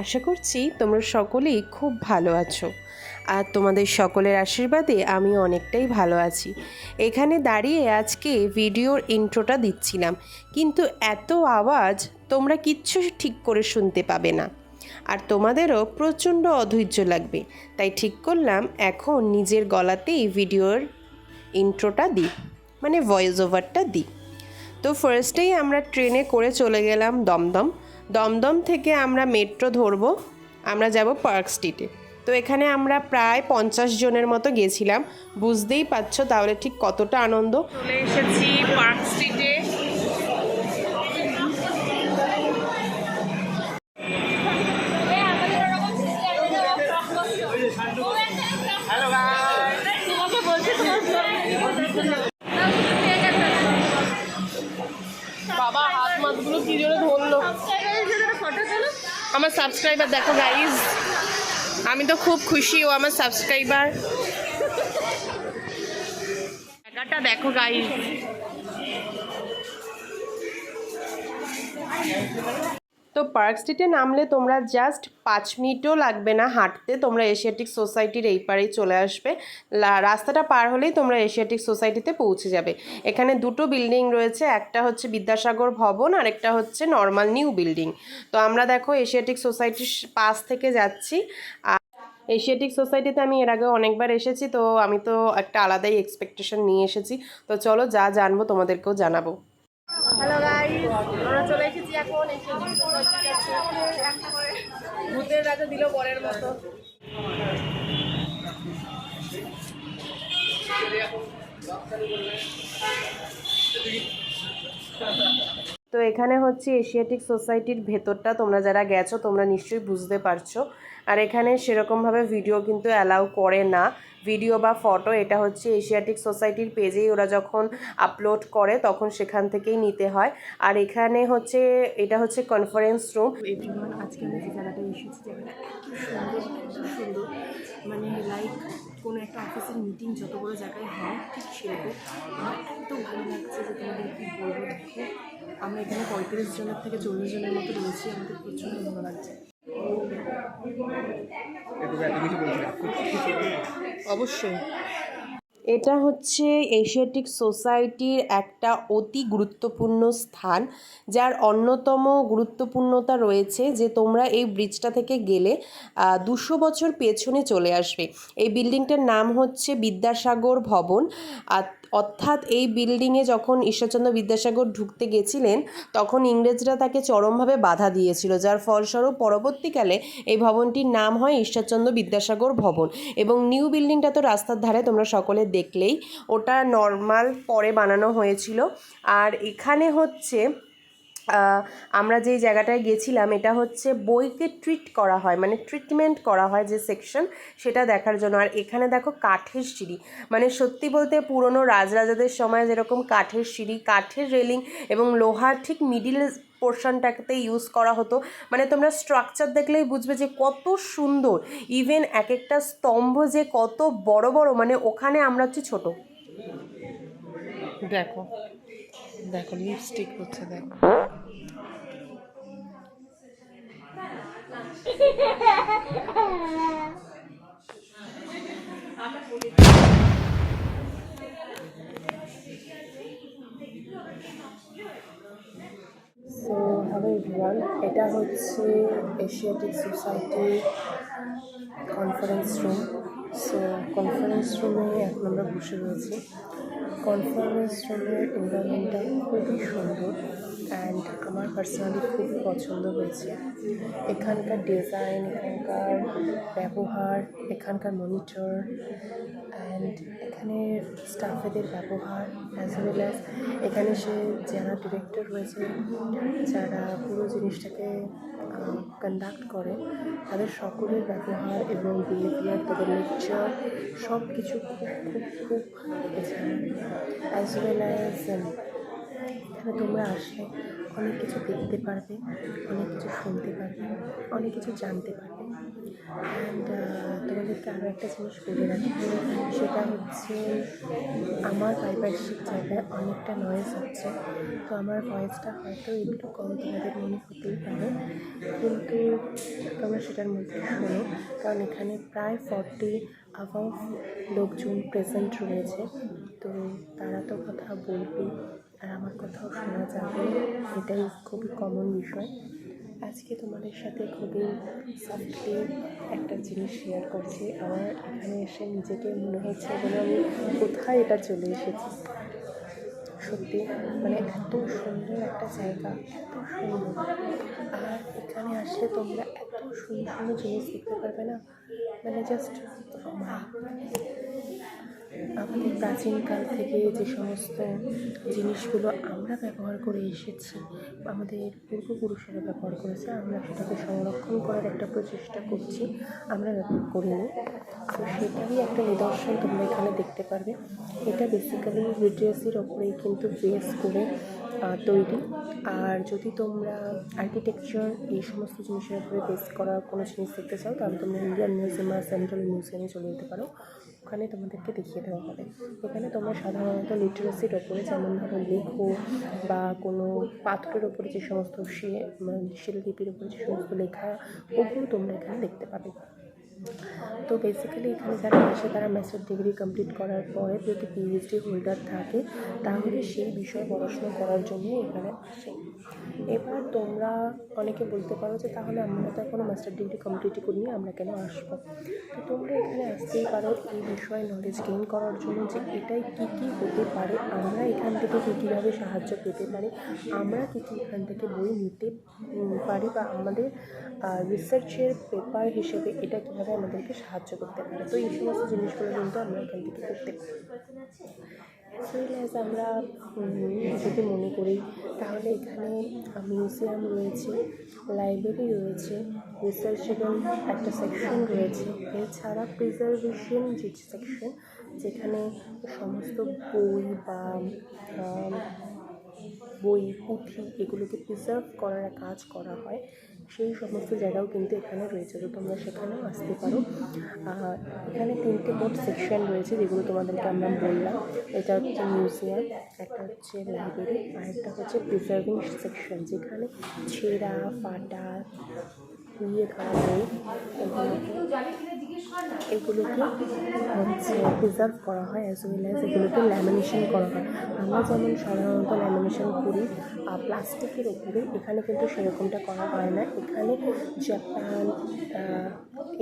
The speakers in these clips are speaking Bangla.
আশা করছি তোমরা সকলেই খুব ভালো আছো। আর তোমাদের সকলের আশীর্বাদে আমি অনেকটাই ভালো আছি। এখানে দাঁড়িয়ে আজকে ভিডিওর ইন্ট্রোটা দিচ্ছিলাম, কিন্তু এত আওয়াজ তোমরা কিচ্ছু ঠিক করে শুনতে পাবে না, আর তোমাদেরও প্রচণ্ড অধৈর্য লাগবে। তাই ঠিক করলাম এখন নিজের গলাতেই ভিডিওর ইন্ট্রোটা দিই, মানে ভয়েস ওভারটা দিই। তো ফার্স্টেই আমরা ট্রেনে করে চলে গেলাম দমদম। দমদম থেকে আমরা মেট্রো ধরবো, আমরা যাব পার্ক স্ট্রিটে। তো এখানে আমরা প্রায় 50 জনের মতো গেছিলাম, বুঝতেই পারছো তাহলে ঠিক কতটা আনন্দ। চলে এসেছি পার্ক স্ট্রিটে। বাবা হাত মাতগুলো কি জোরে ধরলো। আমার সাবস্ক্রাইবার দেখো গাইজ, আমি তো খুব খুশি ও আমার সাবস্ক্রাইবার। জায়গাটা দেখো গাইজ। তো পার্ক স্ট্রিটে নামলে তোমরা জাস্ট 5 মিনিটও লাগবে না হাঁটতে, তোমরা এশিয়াটিক সোসাইটির এই পারেই চলে আসবে। রাস্তাটা পার হলেই তোমরা এশিয়াটিক সোসাইটিতে পৌঁছে যাবে। এখানে দুটো বিল্ডিং রয়েছে, একটা হচ্ছে বিদ্যাসাগর ভবন আর একটা হচ্ছে নর্মাল নিউ বিল্ডিং। তো আমরা দেখো এশিয়াটিক সোসাইটির পাশ থেকে যাচ্ছি। আর এশিয়াটিক সোসাইটিতে আমি এর আগে অনেকবার এসেছি, তো আমি তো একটা আলাদাই এক্সপেকটেশন নিয়ে এসেছি। তো চলো যা জানবো তোমাদেরকেও জানাবো। হ্যালো গাইস, আমরা চলে এসেছি এখন ভূতের রাজা দিল বরের মতো। তো এখানে হচ্ছে এশিয়াটিক সোসাইটির ভেতরটা, তোমরা যারা গেছো তোমরা নিশ্চয়ই বুঝতে পারছো। আর এখানে সেরকমভাবে ভিডিও কিন্তু অ্যালাউ করে না, ভিডিও বা ফটো। এটা হচ্ছে এশিয়াটিক সোসাইটির পেজেই ওরা যখন আপলোড করে তখন সেখান থেকেই নিতে হয়। আর এখানে হচ্ছে এটা হচ্ছে কনফারেন্স রুম। এভরিওয়ান, আজকে আমি যে জায়গাটায় এসেছি, জায়গাটা এত সুন্দর, মানে লাইক কোনো একটা অফিসের মিটিং যত বড় জায়গায় হয় ঠিক সেরকম। আমার এত ভালো লাগছে যে তোমাদের কী বলবো। দেখো আমরা এখানে 35 জনের থেকে 40 জনের মতো রয়েছি, আমাদের প্রচণ্ড ভালো লাগছে। অবশ্যই এটা হচ্ছে এশিয়াটিক সোসাইটির একটা অতি গুরুত্বপূর্ণ স্থান, যার অন্যতম গুরুত্বপূর্ণতা রয়েছে যে তোমরা এই ব্রিজটা থেকে গেলে 200 বছর পেছনে চলে আসবে। এই বিল্ডিংটার নাম হচ্ছে বিদ্যাসাগর ভবন। অর্থাৎ এই বিল্ডিংয়ে যখন ঈশ্বরচন্দ্র বিদ্যাসাগর ঢুকতে গেছিলেন তখন ইংরেজরা তাকে চরমভাবে বাধা দিয়েছিল, যার ফলস্বরূপ পরবর্তীকালে এই ভবনটির নাম হয় ঈশ্বরচন্দ্র বিদ্যাসাগর ভবন। এবং নিউ বিল্ডিংটা তো রাস্তার ধারে তোমরা সকলে দেখলেই, ওটা নর্মাল পরে বানানো হয়েছিল। আর এখানে হচ্ছে আমরা যেই জায়গাটায় গেছিলাম এটা হচ্ছে বইকে ট্রিট করা হয়, মানে ট্রিটমেন্ট করা হয় যে সেকশন, সেটা দেখার জন্য। আর এখানে দেখো কাঠের সিঁড়ি, মানে সত্যি বলতে পুরনো রাজরাজাদের সময় যেরকম কাঠের সিঁড়ি, কাঠের রেলিং এবং লোহার ঠিক মিডিল পোর্শনটাকে ইউজ করা হতো। মানে তোমরা স্ট্রাকচার দেখলেই বুঝবে যে কত সুন্দর। ইভেন এক একটা স্তম্ভ যে কত বড় বড়, মানে ওখানে আমরা হচ্ছে ছোট। দেখো দেখো লিপস্টিক হচ্ছে, দেখো সো হ্যালো এভরিওয়ান, এটা হচ্ছে Asiatic society conference room. So conference রুমে এখন আমরা বসে রয়েছি। কনফারেন্স রুমের এনভায়রনমেন্টটা খুবই সুন্দর অ্যান্ড আমার পার্সোনালি খুবই পছন্দ হয়েছে। এখানকার ডিজাইন, এখানকার ব্যবহার, এখানকার মনিটর অ্যান্ড এখানের স্টাফেদের ব্যবহার, অ্যাজ ওয়েল অ্যাজ এখানে যারা ডিরেক্টর রয়েছে, যারা পুরো জিনিসটাকে কন্ডাক্ট করে, তাদের সকলের ব্যবহার এবং বিহেভিয়ার, তাদের লেকচার সব কিছু খুব খুব খুব ভালো লেগেছে। অ্যাজ ওয়েল অ্যাজ এখানে তোমরা আসলে অনেক কিছু দেখতে পারবে, অনেক কিছু শুনতে পারবে, অনেক কিছু জানতে পারবে। অ্যান্ড তোমাদেরকে আরও একটা জিনিস বলে রাখি, সেটা হচ্ছে আমার পারিপার্শ্বিক জায়গায় অনেকটা নয়েজ হচ্ছে, তো আমার ভয়েসটা হয়তো একটু কম তোমাদের মনে হতেই পারে, কিন্তু তোমরা সেটার মধ্যে শোনো, কারণ এখানে প্রায় 40 অ্যাবাভ লোকজন প্রেজেন্ট রয়েছে। তো তারা তো কথা বলবে আর আমার কথাও শোনা যাবে, এটাই খুবই কমন বিষয়। আজকে তোমাদের সাথে খুবই সফটলি একটা জিনিস শেয়ার করছি। আমার এখানে এসে নিজেকে মনে হচ্ছে যেন আমি কোথায় এটা চলে এসেছি। সত্যি মানে এত সুন্দর একটা জায়গা, এত সুন্দর। আর এখানে আসলে তোমরা এত সুন্দর সুন্দর জিনিস দেখতে পারবে না, মানে জাস্ট আমাদের প্রাচীনকাল থেকে যে সমস্ত জিনিসগুলো আমরা ব্যবহার করে এসেছি, আমাদের পূর্বপুরুষেরা ব্যবহার করেছে, আমরা সেটাকে সংরক্ষণ করার একটা প্রচেষ্টা করছি, আমরা ব্যবহার করিনি। তো সেটারই একটা নিদর্শন তোমরা এখানে দেখতে পারবে। এটা বেসিক্যালি লিটারেসির ওপরেই কিন্তু বেস করে তৈরি। আর যদি তোমরা আর্কিটেকচার এই সমস্ত জিনিসের উপরে বেস করা কোনো জিনিস দেখতে চাও, তাহলে তোমরা ইন্ডিয়ান মিউজিয়াম বা সেন্ট্রাল মিউজিয়ামে চলে যেতে পারো, ওখানে তোমাদেরকে দেখিয়ে দেওয়া হবে। এখানে তোমরা সাধারণত লিটারেসির ওপরে, যেমন ধরো লেখো বা কোনো পাথরের ওপরে যে সমস্ত শিলালিপির ওপরে যে সমস্ত লেখা, ওগুলো তোমরা এখানে দেখতে পাবে। তো বেসিক্যালি এখানে যারা আসে তারা মাস্টার ডিগ্রি কমপ্লিট করার পরে যদি পিএইচডি হোল্ডার থাকে, তাহলে সেই বিষয়ে পড়াশোনা করার জন্য এখানে আসে। এবার তোমরা অনেকে বলতে পারো যে তাহলে আমরা তো এখনও মাস্টার ডিগ্রি কমপ্লিটই করিনি, আমরা কেন আসবো? তো তোমরা এখানে আসতেই পারো এই বিষয়ে নলেজ গেইন করার জন্য, যে এটাই কী কী হতে পারে, আমরা এখান থেকে কী কীভাবে সাহায্য পেতে পারি, আমরা কী কী এখান থেকে বই নিতে পারি, বা আমাদের রিসার্চের পেপার হিসেবে এটা কীভাবে আমাদেরকে সাহায্য করতে পারে। তো এই সমস্ত জিনিসগুলো কিন্তু আমরা এখান থেকে করতে পারি। অ্যাজ ওয়েল অ্যাজ আমরা যদি মনে করি, তাহলে এখানে মিউজিয়াম রয়েছে, লাইব্রেরি রয়েছে, রিসার্চেবল একটা সেকশন রয়েছে, এছাড়া প্রিজার্ভেশন যে সেকশন, যেখানে সমস্ত বই বা পুঁথি এগুলোকে প্রিজার্ভ করার কাজ করা হয়, সেই সমস্ত জায়গাও কিন্তু এখানে রয়েছে। তো তোমরা সেখানেও আসতে পারো। এখানে 3টে মোট সেকশন রয়েছে, যেগুলো তোমাদেরকে আমরা বললাম। এটা হচ্ছে মিউজিয়াম, একটা হচ্ছে লাইব্রেরি, আর একটা হচ্ছে প্রিজার্ভিং সেকশন, যেখানে ছেঁড়া ফাটা ধুয়ে ধরা বই এগুলোকে হচ্ছে প্রিজার্ভ করা হয়, অ্যাজ ওয়েল অ্যাজ এগুলোকে ল্যামিনেশন করা হয়। আমরা যেমন সাধারণত ল্যামিনেশন করি প্লাস্টিকের ওপরে, এখানে কিন্তু সেরকমটা করা হয় না। এখানে জাপান,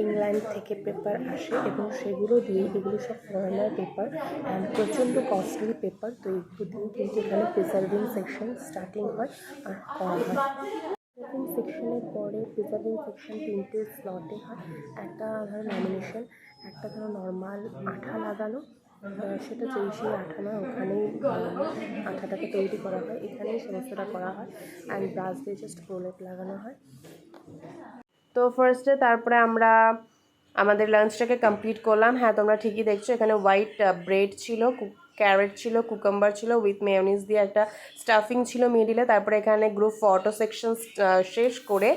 ইংল্যান্ড থেকে পেপার আসে এবং সেগুলো দিয়ে, এগুলো সব ফরেনার পেপার অ্যান্ড প্রচণ্ড কস্টলি পেপার, তো এগুলো দিয়ে কিন্তু এখানে প্রিজার্ভিং সেকশন স্টার্টিং হয় আর করা হয়। প্রিজার্ভিং সেকশনের পরে প্রিজার্ভিং সেকশন 3টে স্লটে হয়। একটা ধরো ল্যামিনেশন, একটা ধরো নর্মাল আঠা লাগানো, সেটা সেই আঠা নয়, ওখানেই আঠাটাকে তৈরি করা হয়, এখানেই সমস্তটা করা হয়, অ্যান্ড ব্রাশ দিয়ে জাস্ট প্রলেপ লাগানো হয়। তো ফার্স্টে তারপরে আমরা আমাদের লাঞ্চটাকে কমপ্লিট করলাম। হ্যাঁ, তোমরা ঠিকই দেখছো, এখানে হোয়াইট ব্রেড ছিল, ক্যারেট ছিল, কুকাম্বার ছিল, উইথ মেয়োনিজ দিয়ে একটা স্টাফিং ছিল মিডিলে। তারপরে এখানে গ্রুপ ফটো সেকশন শেষ করে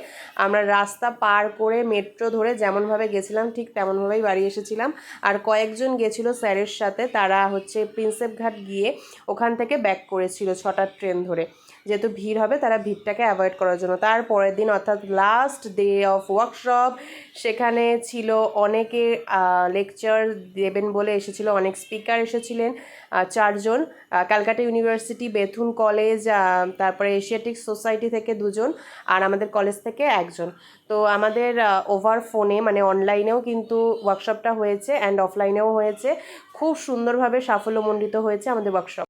আমরা রাস্তা পার করে মেট্রো ধরে যেমনভাবে গেছিলাম ঠিক তেমনভাবেই বাড়ি এসেছিলাম। আর কয়েকজন গেছিলো স্যারের সাথে, তারা হচ্ছে প্রিন্সেপ ঘাট গিয়ে ওখান থেকে ব্যাক করেছিল 6টার ট্রেন ধরে, যেহেতু ভিড় হবে তারা ভিড়টাকে অ্যাভয়েড করার জন্য। তার পরের দিন অর্থাৎ লাস্ট ডে অফ ওয়ার্কশপ, সেখানে ছিল অনেকে লেকচার দেবেন বলে এসেছিলো, অনেক স্পিকার এসেছিলেন, 4জন, ক্যালকাটা ইউনিভার্সিটি, বেথুন কলেজ, তারপরে এশিয়াটিক সোসাইটি থেকে 2জন, আর আমাদের কলেজ থেকে 1জন। তো আমাদের ওভার ফোনে মানে অনলাইনেও কিন্তু ওয়ার্কশপটা হয়েছে অ্যান্ড অফলাইনেও হয়েছে। খুব সুন্দরভাবে সাফল্যমণ্ডিত হয়েছে আমাদের ওয়ার্কশপ।